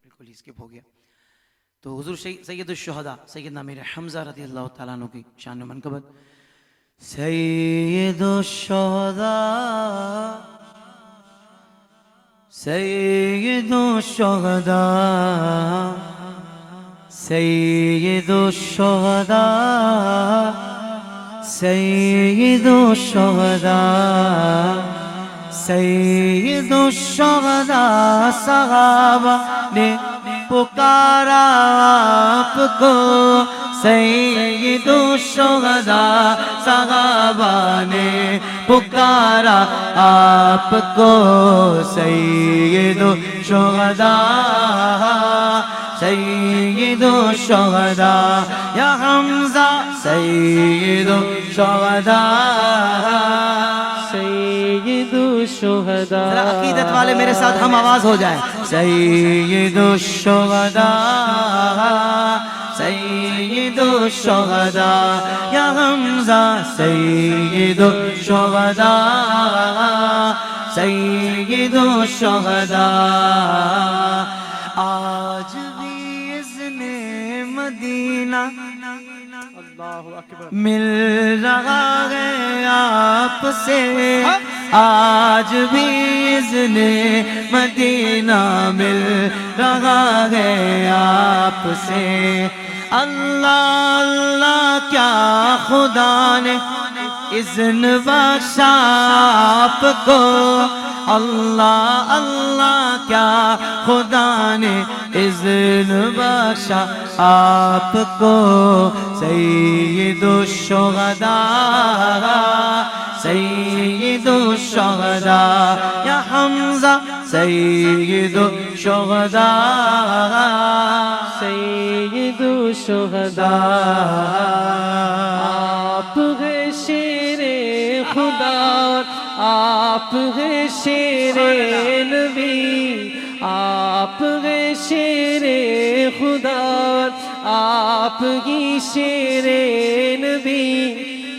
بالکل ہی اسکپ ہو گیا. تو حضور سید الشہداء سیدنا امیر حمزہ رضی اللہ تعالیٰ عنہ کی شان و منقبت. سید الشہداء سید الشہداء سید الشہداء سید الشہداء سید الشہداء. صحابہ نے پکارا آپ کو سید الشہداء. صحابہ نے پکارا آپ کو سید الشہداء سید الشہداء. یا حمزہ سید الشہداء سید الشہداء. ذرا عقیدت والے میرے ساتھ ہم آواز ہو جائیں. سید الشہداء سید الشہداء. یا حمزہ سید الشہداء سید الشہداء. آج بھی اذن مدینہ مل رہا ہے آپ سے. آج بھی اذن مدینہ مل رہا ہے آپ سے. اللہ اللہ کیا خدا نے اذن بخشا آپ کو. اللہ اللہ کیا خدا نے اذن بخشا آپ کو. سید الشہداء سید الشہداء. یا حمزہ سید الشہداء سید الشہداء. آپ ہیں شیر خدا آپ ہیں شیر نبی. آپ ہیں شیر خدا آپ کی شیر نبی.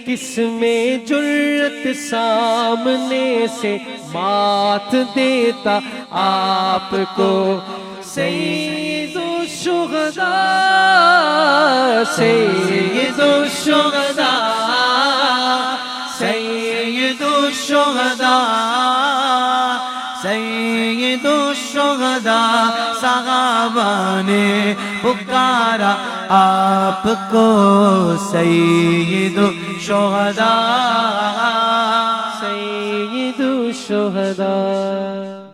کس میں جرت سامنے سے مات دیتا آپ کو. سید الشہداء سید الشہداء سید الشہداء سید الشہداء. صحابہ نے پکارا آپ کو سید الشہداء سید الشہداء.